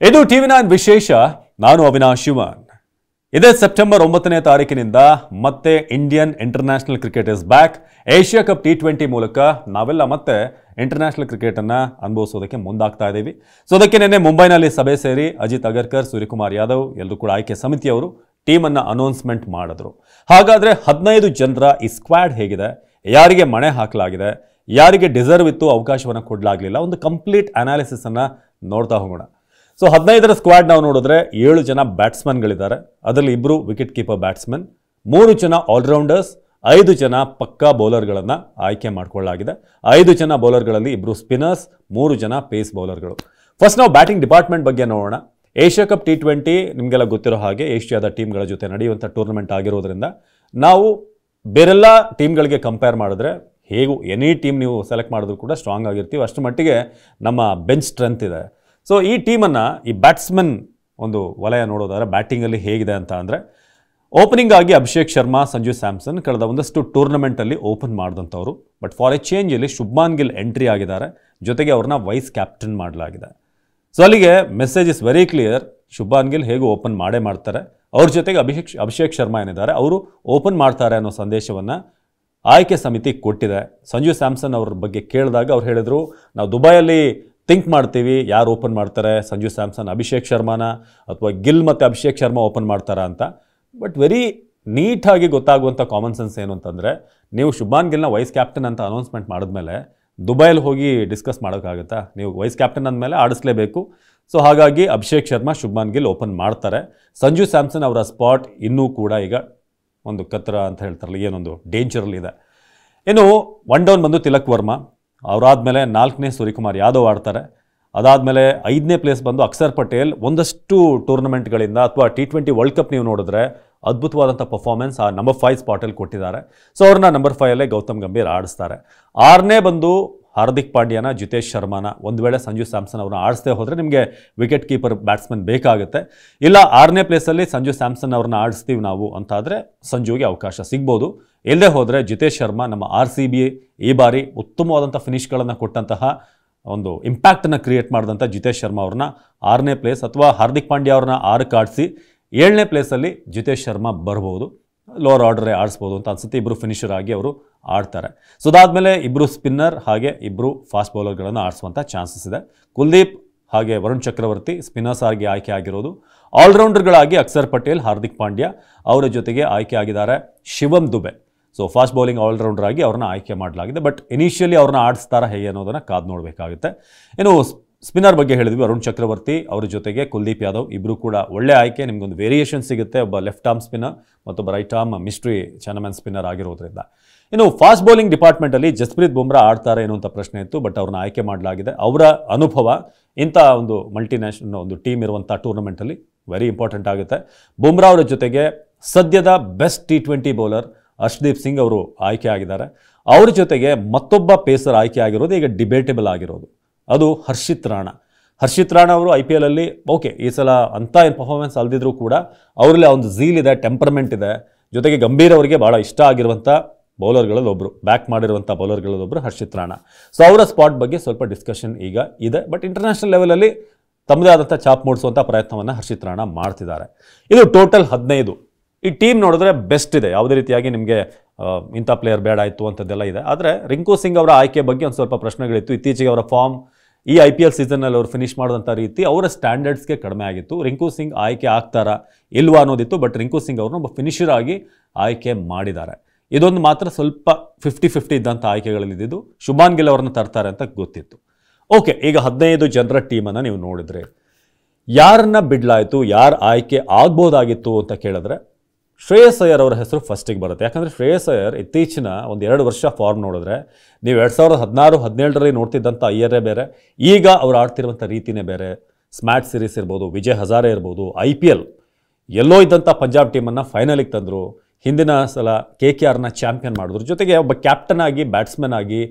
ಇದು ಟಿವಿ9 ವಿಶೇಷ. ನಾನು ಅವಿನಾಶ್ ಶಿವನ್. ಇದೇ ಸೆಪ್ಟೆಂಬರ್ 9ನೇ ತಾರೀಕಿನಿಂದ ಮತ್ತೆ Indian international cricket is back. Asia cup T20 ಮೂಲಕ ನಾವೆಲ್ಲ ಮತ್ತೆ ಇಂಟರ್ನ್ಯಾಷನಲ್ ಕ್ರಿಕೆಟ್ ಅನ್ನ ಅನುಭವಿಸೋದಕ್ಕೆ ಮುಂದಾಗ್ತಾ ಇದ್ದೀವಿ. ಸೊ ಅದಕ್ಕೆ ನಿನ್ನೆ ಮುಂಬೈನಲ್ಲಿ ಸಭೆ ಸೇರಿ ಅಜಿತ್ ಅಗರ್ಕರ್, ಸೂರ್ಯಕುಮಾರ್ ಯಾದವ್ ಎಲ್ಲರೂ ಕೂಡ ಆಯ್ಕೆ ಸಮಿತಿಯವರು ಟೀಮ್ ಅನ್ನ ಅನೌನ್ಸ್ಮೆಂಟ್ ಮಾಡಿದ್ರು. ಹಾಗಾದ್ರೆ 15 ಜನರ ಈ ಸ್ಕ್ವಾಡ್ ಹೇಗಿದೆ, ಯಾರಿಗೆ ಮಣೆ ಹಾಕಲಾಗಿದೆ, ಯಾರಿಗೆ ಡಿಸರ್ವ್ ಇತ್ತು ಅವಕಾಶವನ್ನು ಕೊಡಲಾಗಲಿಲ್ಲ, ಒಂದು ಕಂಪ್ಲೀಟ್ ಅನಾಲಿಸಿಸ್ ಅನ್ನ ನೋಡ್ತಾ ಹೋಗೋಣ. ಸೊ 15ರ ಸ್ಕ್ವಾಡ್ ನಾವು ನೋಡಿದ್ರೆ 7 ಜನ ಬ್ಯಾಟ್ಸ್ಮನ್ಗಳಿದ್ದಾರೆ. ಅದರಲ್ಲಿ 2 ವಿಕೆಟ್ ಕೀಪರ್ ಬ್ಯಾಟ್ಸ್ಮನ್, 3 ಜನ ಆಲ್ರೌಂಡರ್ಸ್, 5 ಜನ ಪಕ್ಕಾ ಬೌಲರ್ಗಳನ್ನು ಆಯ್ಕೆ ಮಾಡಿಕೊಳ್ಳಲಾಗಿದೆ. 5 ಜನ ಬೌಲರ್ಗಳಲ್ಲಿ 2 ಸ್ಪಿನ್ನರ್ಸ್, 3 ಜನ ಪೇಸ್ ಬೌಲರ್ಗಳು. ಫಸ್ಟ್ ನಾವು ಬ್ಯಾಟಿಂಗ್ ಡಿಪಾರ್ಟ್ಮೆಂಟ್ ಬಗ್ಗೆ ನೋಡೋಣ. ಏಷ್ಯಾ ಕಪ್ T20 ನಿಮಗೆಲ್ಲ ಗೊತ್ತಿರೋ ಹಾಗೆ ಏಷ್ಯಾದ ಟೀಮ್ಗಳ ಜೊತೆ ನಡೆಯುವಂಥ ಟೂರ್ನಮೆಂಟ್ ಆಗಿರೋದ್ರಿಂದ ನಾವು ಬೇರೆಲ್ಲ ಟೀಮ್ಗಳಿಗೆ ಕಂಪೇರ್ ಮಾಡಿದ್ರೆ ಹೇಗೂ ಎನಿ ಟೀಮ್ ನೀವು ಸೆಲೆಕ್ಟ್ ಮಾಡಿದ್ರು ಕೂಡ ಸ್ಟ್ರಾಂಗ್ ಆಗಿರ್ತೀವಿ. ಅಷ್ಟರ ಮಟ್ಟಿಗೆ ನಮ್ಮ ಬೆಂಚ್ ಸ್ಟ್ರೆಂತ್ ಇದೆ. ಸೊ ಈ ಟೀಮನ್ನು ಈ ಬ್ಯಾಟ್ಸ್ಮನ್ ಒಂದು ವಲಯ ನೋಡೋದಾದ್ರೆ ಬ್ಯಾಟಿಂಗಲ್ಲಿ ಹೇಗಿದೆ ಅಂತ ಅಂದರೆ, ಓಪನಿಂಗ್ ಆಗಿ ಅಭಿಷೇಕ್ ಶರ್ಮಾ, ಸಂಜು ಸ್ಯಾಮ್ಸನ್ ಕಳೆದ ಒಂದಷ್ಟು ಟೂರ್ನಮೆಂಟಲ್ಲಿ ಓಪನ್ ಮಾಡಿದಂಥವ್ರು. ಬಟ್ ಫಾರ್ ಎ ಚೇಂಜಲ್ಲಿ ಶುಭ್ಮಾನ್ ಗಿಲ್ ಎಂಟ್ರಿ ಆಗಿದ್ದಾರೆ, ಜೊತೆಗೆ ಅವ್ರನ್ನ ವೈಸ್ ಕ್ಯಾಪ್ಟನ್ ಮಾಡಲಾಗಿದೆ. ಸೊ ಅಲ್ಲಿಗೆ message is very clear. Shubman Gill ಹೇಗೂ ಓಪನ್ ಮಾಡೇ ಮಾಡ್ತಾರೆ, ಅವ್ರ ಜೊತೆಗೆ ಅಭಿಷೇಕ್ ಶರ್ಮಾ ಏನಿದ್ದಾರೆ ಅವರು ಓಪನ್ ಮಾಡ್ತಾರೆ ಅನ್ನೋ ಸಂದೇಶವನ್ನು ಆಯ್ಕೆ ಸಮಿತಿ ಕೊಟ್ಟಿದೆ. ಸಂಜು ಸ್ಯಾಮ್ಸನ್ ಅವ್ರ ಬಗ್ಗೆ ಕೇಳಿದಾಗ ಅವ್ರು ಹೇಳಿದರು, ನಾವು ದುಬೈಯಲ್ಲಿ ಥಿಂಕ್ ಮಾಡ್ತೀವಿ ಯಾರು ಓಪನ್ ಮಾಡ್ತಾರೆ, ಸಂಜು ಸ್ಯಾಮ್ಸನ್ ಅಭಿಷೇಕ್ ಶರ್ಮಾನ ಅಥವಾ ಗಿಲ್ ಮತ್ತು ಅಭಿಷೇಕ್ ಶರ್ಮಾ ಓಪನ್ ಮಾಡ್ತಾರಾ ಅಂತ. ಬಟ್ ವೆರಿ ನೀಟಾಗಿ ಗೊತ್ತಾಗುವಂಥ ಕಾಮನ್ ಸೆನ್ಸ್ ಏನು ಅಂತಂದರೆ, ನೀವು ಶುಭ್ಮಾನ್ ಗಿಲ್ನ ವೈಸ್ ಕ್ಯಾಪ್ಟನ್ ಅಂತ ಅನೌನ್ಸ್ಮೆಂಟ್ ಮಾಡಿದ್ಮೇಲೆ ದುಬೈಯಲ್ಲಿ ಹೋಗಿ ಡಿಸ್ಕಸ್ ಮಾಡೋಕ್ಕಾಗುತ್ತಾ? ನೀವು ವೈಸ್ ಕ್ಯಾಪ್ಟನ್ ಅಂದಮೇಲೆ ಆಡಿಸ್ಲೇಬೇಕು. ಸೊ ಹಾಗಾಗಿ ಅಭಿಷೇಕ್ ಶರ್ಮಾ, ಶುಭ್ಮಾನ್ ಗಿಲ್ ಓಪನ್ ಮಾಡ್ತಾರೆ. ಸಂಜು ಸ್ಯಾಮ್ಸನ್ ಅವರ ಸ್ಪಾಟ್ ಇನ್ನೂ ಕೂಡ ಈಗ ಒಂದು ಕತ್ರ ಅಂತ ಹೇಳ್ತಾರಲ್ಲ, ಏನೊಂದು ಡೇಂಜರಲ್ಲಿದೆ. ಇನ್ನು 1 ಡೌನ್ ಬಂದು ತಿಲಕ್ ವರ್ಮಾ, ಅವರಾದಮೇಲೆ 4ನೇ ಸೂರ್ಯಕುಮಾರ್ ಯಾದವ್ ಆಡ್ತಾರೆ. ಅದಾದಮೇಲೆ 5ನೇ ಪ್ಲೇಸ್ ಬಂದು ಅಕ್ಷರ್ ಪಟೇಲ್. ಒಂದಷ್ಟು ಟೂರ್ನಮೆಂಟ್ಗಳಿಂದ ಅಥವಾ T20 ವರ್ಲ್ಡ್ ಕಪ್ ನೀವು ನೋಡಿದ್ರೆ ಅದ್ಭುತವಾದಂಥ ಪರ್ಫಾರ್ಮೆನ್ಸ್ ಆ ನಂಬರ್ 5 ಸ್ಪಾಟಲ್ಲಿ ಕೊಟ್ಟಿದ್ದಾರೆ. ಸೊ ಅವ್ರನ್ನ ನಂಬರ್ 5 ಗೌತಮ್ ಗಂಭೀರ್ ಆಡಿಸ್ತಾರೆ. 6ನೇ ಬಂದು ಹಾರ್ದಿಕ್ ಪಾಂಡ್ಯನ, ಜಿತೇಶ್ ಶರ್ಮಾನ. ಒಂದು ವೇಳೆ ಸಂಜು ಸ್ಯಾಮ್ಸನ್ ಅವ್ರನ್ನ ಆಡಿಸದೆ ಹೋದರೆ ನಿಮಗೆ ವಿಕೆಟ್ ಕೀಪರ್ ಬ್ಯಾಟ್ಸ್ಮನ್ ಬೇಕಾಗುತ್ತೆ. ಇಲ್ಲ 6ನೇ ಪ್ಲೇಸಲ್ಲಿ ಸಂಜು ಸ್ಯಾಮ್ಸನ್ ಅವ್ರನ್ನ ಆಡಿಸ್ತೀವಿ ನಾವು ಅಂತಾದರೆ ಸಂಜುಗೆ ಅವಕಾಶ ಸಿಗ್ಬೋದು. ಇಲ್ಲದೆ ಹೋದರೆ ಜಿತೇಶ್ ಶರ್ಮಾ, ನಮ್ಮ RCB ಈ ಬಾರಿ ಉತ್ತಮವಾದಂಥ ಫಿನಿಷ್ಗಳನ್ನು ಕೊಟ್ಟಂತಹ ಒಂದು ಇಂಪ್ಯಾಕ್ಟನ್ನು ಕ್ರಿಯೇಟ್ ಮಾಡಿದಂಥ ಜಿತೇಶ್ ಶರ್ಮಾ ಅವ್ರನ್ನ 6ನೇ ಪ್ಲೇಸ್, ಅಥವಾ ಹಾರ್ದಿಕ್ ಪಾಂಡ್ಯ ಅವ್ರನ್ನ 6ಕ್ಕೆ ಆಡಿಸಿ 7ನೇ ಪ್ಲೇಸಲ್ಲಿ ಜಿತೇಶ್ ಶರ್ಮಾ ಬರ್ಬೋದು, ಲೋವರ್ ಆರ್ಡರೇ ಆಡಿಸ್ಬೋದು ಅಂತ ಅನ್ಸುತ್ತೆ. 2 ಫಿನಿಷರ್ ಆಗಿ ಅವರು ಆಡ್ತಾರೆ. ಸೊ ಅದಾದಮೇಲೆ 2 ಸ್ಪಿನ್ನರ್ ಹಾಗೆ 2 ಫಾಸ್ಟ್ ಬೌಲರ್ಗಳನ್ನು ಆಡಿಸುವಂಥ ಚಾನ್ಸಸ್ ಇದೆ. ಕುಲ್ದೀಪ್ ಹಾಗೆ ವರುಣ್ ಚಕ್ರವರ್ತಿ ಸ್ಪಿನ್ನರ್ಸ್ ಆಗಿ ಆಯ್ಕೆ ಆಗಿರೋದು. ಆಲ್ರೌಂಡರ್ಗಳಾಗಿ ಅಕ್ಷರ್ ಪಟೇಲ್, ಹಾರ್ದಿಕ್ ಪಾಂಡ್ಯ, ಅವರ ಜೊತೆಗೆ ಆಯ್ಕೆ ಆಗಿದ್ದಾರೆ Shivam Dube. So fast bowling allrounder ಆಗಿ ಅವ್ರನ್ನ ಆಯ್ಕೆ ಮಾಡಲಾಗಿದೆ. ಬಟ್ ಇನಿಷಿಯಲಿ ಅವ್ರನ್ನ ಆಡಿಸ್ತಾರ ಹೇಗೆ ಅನ್ನೋದನ್ನು ಕಾದು ನೋಡಬೇಕಾಗುತ್ತೆ. ಇನ್ನು ಸ್ಪಿನ್ನರ್ ಬಗ್ಗೆ ಹೇಳಿದ್ವಿ, ವರುಣ್ ಚಕ್ರವರ್ತಿ ಅವ್ರ ಜೊತೆಗೆ ಕುಲ್ದೀಪ್ ಯಾದವ್, ಇಬ್ಬರು ಕೂಡ ಒಳ್ಳೆ ಆಯ್ಕೆ. ನಿಮಗೊಂದು ವೇರಿಯೇಷನ್ ಸಿಗುತ್ತೆ, ಒಬ್ಬ ಲೆಫ್ಟ್ ಆರ್ಮ್ ಸ್ಪಿನ್ನರ್ ಮತ್ತೊಬ್ಬ ರೈಟ್ ಆರ್ಮ್ ಮಿಸ್ಟ್ರಿ ಚಾನಮನ್ ಸ್ಪಿನ್ನರ್ ಆಗಿರೋದ್ರಿಂದ. ಇನ್ನು ಫಾಸ್ಟ್ ಬೌಲಿಂಗ್ ಡಿಪಾರ್ಟ್ಮೆಂಟಲ್ಲಿ ಜಸ್ಪ್ರೀತ್ ಬುಮ್ರಾ ಆಡ್ತಾರೆ ಅನ್ನುವಂಥ ಪ್ರಶ್ನೆ ಇತ್ತು, ಬಟ್ ಅವ್ರನ್ನ ಆಯ್ಕೆ ಮಾಡಲಾಗಿದೆ. ಅವರ ಅನುಭವ ಇಂಥ ಒಂದು ಮಲ್ಟಿನ್ಯಾಷನಲ್ ಒಂದು ಟೀಮ್ ಇರುವಂಥ ಟೂರ್ನಮೆಂಟಲ್ಲಿ ವೆರಿ ಇಂಪಾರ್ಟೆಂಟ್ ಆಗುತ್ತೆ. ಬುಮ್ರಾ ಅವರ ಜೊತೆಗೆ ಸದ್ಯದ best T20 bowler Harshdeep Singh ಅವರು ಆಯ್ಕೆ ಆಗಿದ್ದಾರೆ. ಅವ್ರ ಜೊತೆಗೆ ಮತ್ತೊಬ್ಬ ಪೇಸರ್ ಆಯ್ಕೆ ಆಗಿರೋದು ಈಗ ಡಿಬೇಟೇಬಲ್ ಆಗಿರೋದು, ಅದು ಹರ್ಷಿತ್ ರಾಣಾ. ಹರ್ಷಿತ್ ರಾಣಾ ಅವರು IPL ಅಲ್ಲಿ ಓಕೆ ಈ ಸಲ ಅಂಥ ಏನು ಪರ್ಫಾರ್ಮೆನ್ಸ್ ಅಲ್ದಿದ್ರು ಕೂಡ ಅವರಲ್ಲಿ ಒಂದು ಝೀಲ್ ಇದೆ, ಟೆಂಪರ್ಮೆಂಟ್ ಇದೆ. ಜೊತೆಗೆ ಗಂಭೀರ್ ಅವರಿಗೆ ಭಾಳ ಇಷ್ಟ ಆಗಿರುವಂಥ ಬೌಲರ್ಗಳಲ್ಲಿ ಒಬ್ಬರು, ಬ್ಯಾಕ್ ಮಾಡಿರುವಂಥ ಬೌಲರ್ಗಳಲ್ಲಿ ಒಬ್ಬರು ಹರ್ಷಿತ್ ರಾಣಾ. ಸೊ ಅವರ ಸ್ಪಾಟ್ ಬಗ್ಗೆ ಸ್ವಲ್ಪ ಡಿಸ್ಕಷನ್ ಈಗ ಇದೆ. ಬಟ್ ಇಂಟರ್ನ್ಯಾಷನಲ್ ಲೆವೆಲಲ್ಲಿ ತಮ್ಮದೇ ಆದಂಥ ಚಾಪ್ ಮೂಡಿಸುವಂಥ ಪ್ರಯತ್ನವನ್ನು ಹರ್ಷಿತ್ ರಾಣಾ ಮಾಡ್ತಿದ್ದಾರೆ. ಇದು ಟೋಟಲ್ 15. ಈ ಟೀಮ್ ನೋಡಿದ್ರೆ ಬೆಸ್ಟ್ ಇದೆ, ಯಾವುದೇ ರೀತಿಯಾಗಿ ನಿಮಗೆ ಇಂಥ ಪ್ಲೇಯರ್ ಬೇಡ ಆಯಿತು ಅಂಥದ್ದೆಲ್ಲ ಇದೆ. ಆದರೆ ರಿಂಕು ಸಿಂಗ್ ಅವರ ಆಯ್ಕೆ ಬಗ್ಗೆ ಒಂದು ಸ್ವಲ್ಪ ಪ್ರಶ್ನೆಗಳಿತ್ತು. ಇತ್ತೀಚೆಗೆ ಅವರ ಫಾರ್ಮ್ ಈ IPL ಸೀಸನ್ನಲ್ಲಿ ಅವರು ಫಿನಿಷ್ ಮಾಡಿದಂಥ ರೀತಿ ಅವರ ಸ್ಟ್ಯಾಂಡರ್ಡ್ಸ್ಗೆ ಕಡಿಮೆ ಆಗಿತ್ತು. ರಿಂಕು ಸಿಂಗ್ ಆಯ್ಕೆ ಆಗ್ತಾರಾ ಇಲ್ವಾ ಅನ್ನೋದಿತ್ತು. ಬಟ್ ರಿಂಕು ಸಿಂಗ್ ಅವ್ರನ್ನ ಒಬ್ಬ ಫಿನಿಷರ್ ಆಗಿ ಆಯ್ಕೆ ಮಾಡಿದ್ದಾರೆ. ಇದೊಂದು ಮಾತ್ರ ಸ್ವಲ್ಪ 50-50 ಇದ್ದಂಥ ಆಯ್ಕೆಗಳಲ್ಲಿ ಇದ್ದಿದ್ದು. ಶುಭ್ಮಾನ್ ಗಿಲ್ ಅವ್ರನ್ನ ತರ್ತಾರೆ ಅಂತ ಗೊತ್ತಿತ್ತು. ಓಕೆ, ಈಗ 15 ಜನರ ಟೀಮನ್ನು ನೀವು ನೋಡಿದ್ರೆ ಯಾರನ್ನ ಬಿಡ್ಲಾಯಿತು, ಯಾರು ಆಯ್ಕೆ ಆಗ್ಬೋದಾಗಿತ್ತು ಅಂತ ಕೇಳಿದ್ರೆ ಶ್ರೇಯಸ್ ಅಯ್ಯರ್ ಅವರ ಹೆಸರು ಫಸ್ಟಿಗೆ ಬರುತ್ತೆ. ಯಾಕಂದರೆ ಶ್ರೇಯಸ್ ಅಯ್ಯರ್ ಇತ್ತೀಚಿನ 1-2 ವರ್ಷ ಫಾರ್ಮ್ ನೋಡಿದ್ರೆ ನೀವು 2016-17ರಲ್ಲಿ ನೋಡ್ತಿದ್ದಂಥ ಅಯ್ಯರೇ ಬೇರೆ, ಈಗ ಅವ್ರು ಆಡ್ತಿರುವಂಥ ರೀತಿಯೇ ಬೇರೆ. ಸ್ಮ್ಯಾಟ್ ಸೀರೀಸ್ ಇರ್ಬೋದು, ವಿಜಯ್ ಹಜಾರೆ ಇರ್ಬೋದು, IPL ಎಲ್ಲೋ ಇದ್ದಂಥ ಪಂಜಾಬ್ ಟೀಮನ್ನು ಫೈನಲಿಗೆ ತಂದರು. ಹಿಂದಿನ ಸಲ KKRನ ಚಾಂಪಿಯನ್ ಮಾಡಿದ್ರು. ಜೊತೆಗೆ ಒಬ್ಬ ಕ್ಯಾಪ್ಟನ್ ಆಗಿ, ಬ್ಯಾಟ್ಸ್ಮನ್ ಆಗಿ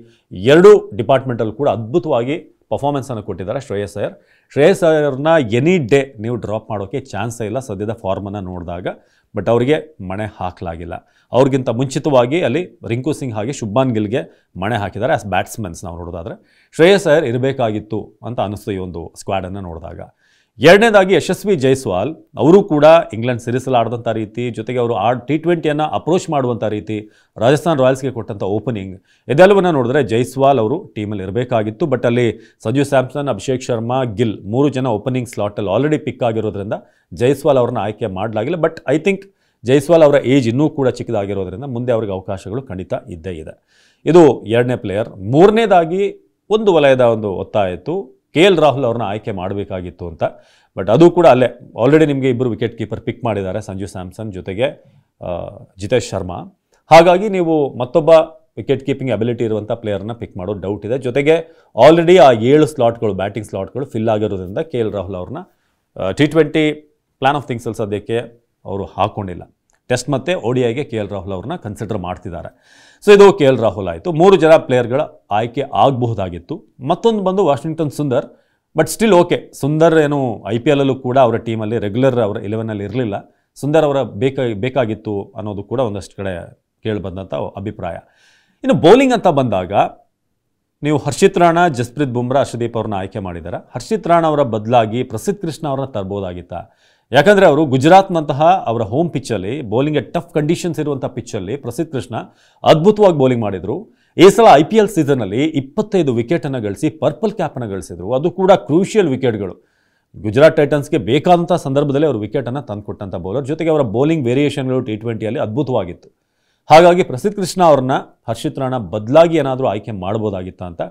2 ಡಿಪಾರ್ಟ್ಮೆಂಟಲ್ಲಿ ಕೂಡ ಅದ್ಭುತವಾಗಿ ಪರ್ಫಾರ್ಮೆನ್ಸನ್ನು ಕೊಟ್ಟಿದ್ದಾರೆ ಶ್ರೇಯಸ್ ಅಯ್ಯರ್. ಶ್ರೇಯಸ್ ಅಯ್ಯರ್ನ ಎನಿ ಡೇ ನೀವು ಡ್ರಾಪ್ ಮಾಡೋಕ್ಕೆ ಚಾನ್ಸೇ ಇಲ್ಲ ಸದ್ಯದ ಫಾರ್ಮನ್ನು ನೋಡಿದಾಗ. ಬಟ್ ಅವರಿಗೆ ಮಣೆ ಹಾಕಲಾಗಿಲ್ಲ. ಅವ್ರಿಗಿಂತ ಮುಂಚಿತವಾಗಿ ಅಲ್ಲಿ ರಿಂಕು ಸಿಂಗ್ ಹಾಗೆ ಶುಭ್ಮಾನ್ ಗಿಲ್ಗೆ ಮಣೆ ಹಾಕಿದ್ದಾರೆ ಆಸ್ ಬ್ಯಾಟ್ಸ್ಮನ್ಸ್ ನಾವು ನೋಡೋದಾದರೆ. ಶ್ರೇಯಸ್ ಅಯ್ಯರ್ ಇರಬೇಕಾಗಿತ್ತು ಅಂತ ಅನ್ನಿಸ್ತು ಈ ಒಂದು ಸ್ಕ್ವಾಡನ್ನು ನೋಡಿದಾಗ. ಎರಡನೇದಾಗಿ ಯಶಸ್ವಿ ಜೈಸ್ವಾಲ್, ಅವರು ಕೂಡ ಇಂಗ್ಲೆಂಡ್ ಸೀರೀಸಲ್ಲಿ ಆಡಿದಂಥ ರೀತಿ, ಜೊತೆಗೆ ಅವರು T20ಯನ್ನು ಅಪ್ರೋಚ್ ಮಾಡುವಂಥ ರೀತಿ, ರಾಜಸ್ಥಾನ್ ರಾಯಲ್ಸ್ಗೆ ಕೊಟ್ಟಂಥ ಓಪನಿಂಗ್, ಇದೆಲ್ಲವನ್ನು ನೋಡಿದ್ರೆ ಜೈಸ್ವಾಲ್ ಅವರು ಟೀಮಲ್ಲಿ ಇರಬೇಕಾಗಿತ್ತು. ಬಟ್ ಅಲ್ಲಿ ಸಂಜು ಸ್ಯಾಮ್ಸನ್, ಅಭಿಷೇಕ್ ಶರ್ಮಾ, ಗಿಲ್ 3 ಜನ ಓಪನಿಂಗ್ ಸ್ಲಾಟಲ್ಲಿ ಆಲ್ರೆಡಿ ಪಿಕ್ ಆಗಿರೋದ್ರಿಂದ ಜೈಸ್ವಾಲ್ ಅವ್ರನ್ನ ಆಯ್ಕೆ ಮಾಡಲಾಗಿಲ್ಲ. ಬಟ್ ಐ ಥಿಂಕ್ ಜೈಸ್ವಾಲ್ ಅವರ ಏಜ್ ಇನ್ನೂ ಕೂಡ ಚಿಕ್ಕದಾಗಿರೋದ್ರಿಂದ ಮುಂದೆ ಅವರಿಗೆ ಅವಕಾಶಗಳು ಖಂಡಿತ ಇದ್ದೇ ಇದೆ. ಇದು ಎರಡನೇ ಪ್ಲೇಯರ್. ಮೂರನೇದಾಗಿ ಒಂದು ವಲಯದ ಒಂದು ಒತ್ತಾಯ ಇತ್ತು, KL ರಾಹುಲ್ ಅವ್ರನ್ನ ಆಯ್ಕೆ ಮಾಡಬೇಕಾಗಿತ್ತು ಅಂತ. ಬಟ್ ಅದು ಕೂಡ ಅಲ್ಲೇ ಆಲ್ರೆಡಿ ನಿಮಗೆ ಇಬ್ಬರು ವಿಕೆಟ್ ಕೀಪರ್ ಪಿಕ್ ಮಾಡಿದ್ದಾರೆ, ಸಂಜು ಸ್ಯಾಮ್ಸನ್ ಜೊತೆಗೆ ಜಿತೇಶ್ ಶರ್ಮಾ. ಹಾಗಾಗಿ ನೀವು ಮತ್ತೊಬ್ಬ ವಿಕೆಟ್ ಕೀಪಿಂಗ್ ಅಬಿಲಿಟಿ ಇರುವಂಥ ಪ್ಲೇಯರ್ನ ಪಿಕ್ ಮಾಡೋದು ಡೌಟ್ ಇದೆ. ಜೊತೆಗೆ ಆಲ್ರೆಡಿ ಆ 7 ಸ್ಲಾಟ್ಗಳು, ಬ್ಯಾಟಿಂಗ್ ಸ್ಲಾಟ್ಗಳು ಫಿಲ್ ಆಗಿರೋದ್ರಿಂದ KL ರಾಹುಲ್ ಅವ್ರನ್ನ T20 ಪ್ಲಾನ್ ಆಫ್ ಥಿಂಗ್ಸಲ್ಲಿ ಸದ್ಯಕ್ಕೆ ಅವರು ಹಾಕ್ಕೊಂಡಿಲ್ಲ. ಟೆಸ್ಟ್ ಮತ್ತು ODIಗೆ KL ರಾಹುಲ್ ಅವ್ರನ್ನ ಕನ್ಸಿಡರ್ ಮಾಡ್ತಿದ್ದಾರೆ. ಸೊ ಇದು KL ರಾಹುಲ್ ಆಯಿತು. 3 ಜನ ಪ್ಲೇಯರ್ಗಳ ಆಯ್ಕೆ ಆಗಬಹುದಾಗಿತ್ತು. ಮತ್ತೊಂದು ಬಂದು Washington Sundar. But still okay, Sundar ಏನು IPLಲ್ಲೂ ಕೂಡ ಅವರ ಟೀಮಲ್ಲಿ ರೆಗ್ಯುಲರ್ ಅವರ 11ನಲ್ಲಿ ಇರಲಿಲ್ಲ. ಸುಂದರ್ ಅವರ ಬೇಕಾಗಿತ್ತು ಅನ್ನೋದು ಕೂಡ ಒಂದಷ್ಟು ಕಡೆ ಕೇಳಿಬಂದಂಥ ಅಭಿಪ್ರಾಯ. ಇನ್ನು ಬೌಲಿಂಗ್ ಅಂತ ಬಂದಾಗ ನೀವು ಹರ್ಷಿತ್ ರಾಣಾ, ಜಸ್ಪ್ರೀತ್ ಬುಮ್ರಾ, ಅರ್ಷದೀಪ್ ಅವ್ರನ್ನ ಆಯ್ಕೆ ಮಾಡಿದ್ದಾರೆ. ಹರ್ಷಿತ್ ರಾಣಾ ಅವರ ಬದಲಾಗಿ ಪ್ರಸಿದ್ಧ ಕೃಷ್ಣ ಅವ್ರನ್ನ ತರ್ಬೋದಾಗಿತ್ತ. ಯಾಕಂದರೆ ಅವರು ಗುಜರಾತ್ನಂತಹ ಅವರ ಹೋಮ್ ಪಿಚ್ಚಲ್ಲಿ, ಬೌಲಿಂಗ್ಗೆ ಟಫ್ ಕಂಡೀಷನ್ಸ್ ಇರುವಂಥ ಪಿಚ್ಚಲ್ಲಿ ಪ್ರಸಿದ್ಧ ಕೃಷ್ಣ ಅದ್ಭುತವಾಗಿ ಬೌಲಿಂಗ್ ಮಾಡಿದರು. ಈ ಸಲ IPL ಸೀಸನ್ನಲ್ಲಿ 25 ವಿಕೆಟನ್ನು ಗಳಿಸಿ ಪರ್ಪಲ್ ಕ್ಯಾಪನ್ನು ಗಳಿಸಿದರು. ಅದು ಕೂಡ ಕ್ರೂಷಿಯಲ್ ವಿಕೆಟ್ಗಳು. ಗುಜರಾತ್ ಟೈಟನ್ಸ್ಗೆ ಬೇಕಾದಂಥ ಸಂದರ್ಭದಲ್ಲಿ ಅವರು ವಿಕೆಟನ್ನು ತಂದುಕೊಟ್ಟಂಥ ಬೌಲರ್. ಜೊತೆಗೆ ಅವರ ಬೌಲಿಂಗ್ ವೇರಿಯೇಷನ್ಗಳು T20ಯಲ್ಲಿ ಅದ್ಭುತವಾಗಿತ್ತು. ಹಾಗಾಗಿ ಪ್ರಸಿದ್ಧ ಕೃಷ್ಣ ಅವ್ರನ್ನ ಹರ್ಷಿತ್ ರಾಣಾ ಬದಲಾಗಿ ಏನಾದರೂ ಆಯ್ಕೆ ಮಾಡ್ಬೋದಾಗಿತ್ತ ಅಂತ.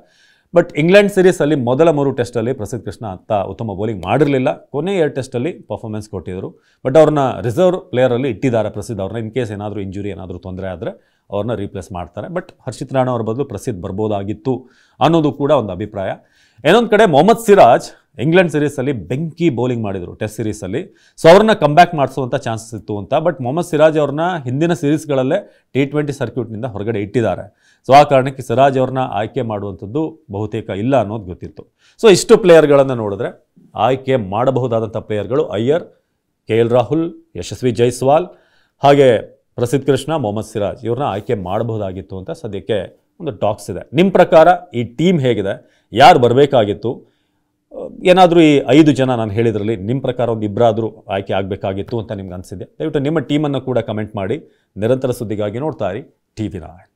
ಬಟ್ ಇಂಗ್ಲೆಂಡ್ ಸೀರೀಸಲ್ಲಿ ಮೊದಲ 3 ಟೆಸ್ಟಲ್ಲಿ ಪ್ರಸಿದ್ಧ ಕೃಷ್ಣ ಅಂತ ಉತ್ತಮ ಬೌಲಿಂಗ್ ಮಾಡಿರಲಿಲ್ಲ. ಕೊನೆ 2 ಟೆಸ್ಟಲ್ಲಿ ಪರ್ಫಾರ್ಮೆನ್ಸ್ ಕೊಟ್ಟಿದ್ದರು. ಬಟ್ ಅವ್ರನ್ನ ರಿಸರ್ವ್ ಪ್ಲೇಯರಲ್ಲಿ ಇಟ್ಟಿದ್ದಾರೆ ಪ್ರಸಿದ್ಧ ಅವ್ರನ್ನ. ಇನ್ ಕೇಸ್ ಏನಾದರೂ ಇಂಜುರಿ ಏನಾದರೂ ತೊಂದರೆ ಆದರೆ ಅವ್ರನ್ನ ರೀಪ್ಲೇಸ್ ಮಾಡ್ತಾರೆ. ಬಟ್ ಹರ್ಷಿತ್ ರಾಣಾ ಅವ್ರ ಬದಲು ಪ್ರಸಿದ್ಧ ಬರ್ಬೋದಾಗಿತ್ತು ಅನ್ನೋದು ಕೂಡ ಒಂದು ಅಭಿಪ್ರಾಯ. ಇನ್ನೊಂದು ಕಡೆ ಮೊಹಮ್ಮದ್ ಸಿರಾಜ್ ಇಂಗ್ಲೆಂಡ್ ಸೀರೀಸಲ್ಲಿ ಬೆಂಕಿ ಬೌಲಿಂಗ್ ಮಾಡಿದರು ಟೆಸ್ಟ್ ಸೀರೀಸಲ್ಲಿ. ಸೊ ಅವ್ರನ್ನ ಕಮ್ಬ್ಯಾಕ್ ಮಾಡಿಸುವಂಥ ಚಾನ್ಸಸ್ ಇತ್ತು ಅಂತ. ಬಟ್ ಮೊಹಮ್ಮದ್ ಸಿರಾಜ್ ಅವ್ರನ್ನ ಹಿಂದಿನ ಸೀರೀಸ್ಗಳಲ್ಲೇ T20 ಸರ್ಕ್ಯೂಟ್ನಿಂದ ಹೊರಗಡೆ ಇಟ್ಟಿದ್ದಾರೆ. ಸೊ ಆ ಕಾರಣಕ್ಕೆ ಸಿರಾಜ್ ಅವ್ರನ್ನ ಆಯ್ಕೆ ಮಾಡುವಂಥದ್ದು ಬಹುತೇಕ ಇಲ್ಲ ಅನ್ನೋದು ಗೊತ್ತಿತ್ತು. ಸೊ ಇಷ್ಟು ಪ್ಲೇಯರ್ಗಳನ್ನು ನೋಡಿದ್ರೆ ಆಯ್ಕೆ ಮಾಡಬಹುದಾದಂಥ ಪ್ಲೇಯರ್ಗಳು ಅಯ್ಯರ್, KL ರಾಹುಲ್, ಯಶಸ್ವಿ ಜೈಸ್ವಾಲ್, ಹಾಗೆ ಪ್ರಸಿದ್ಧ ಕೃಷ್ಣ, ಮೊಹಮ್ಮದ್ ಸಿರಾಜ್ ಇವ್ರನ್ನ ಆಯ್ಕೆ ಮಾಡಬಹುದಾಗಿತ್ತು ಅಂತ ಸದ್ಯಕ್ಕೆ ಒಂದು ಟಾಕ್ಸ್ ಇದೆ. ನಿಮ್ಮ ಪ್ರಕಾರ ಈ ಟೀಮ್ ಹೇಗಿದೆ, ಯಾರು ಬರಬೇಕಾಗಿತ್ತು, ಏನಾದರೂ ಈ 5 ಜನ ನಾನು ಹೇಳಿದ್ರಲ್ಲಿ ನಿಮ್ಮ ಪ್ರಕಾರ ಒಂದು ಇಬ್ಬರಾದರೂ ಆಯ್ಕೆ ಆಗಬೇಕಾಗಿತ್ತು ಅಂತ ನಿಮ್ಗೆ ಅನಿಸಿದೆ? ದಯವಿಟ್ಟು ನಿಮ್ಮ ಟೀಮನ್ನು ಕೂಡ ಕಮೆಂಟ್ ಮಾಡಿ. ನಿರಂತರ ಸುದ್ದಿಗಾಗಿ ನೋಡ್ತಾ ಇರಿ TV9.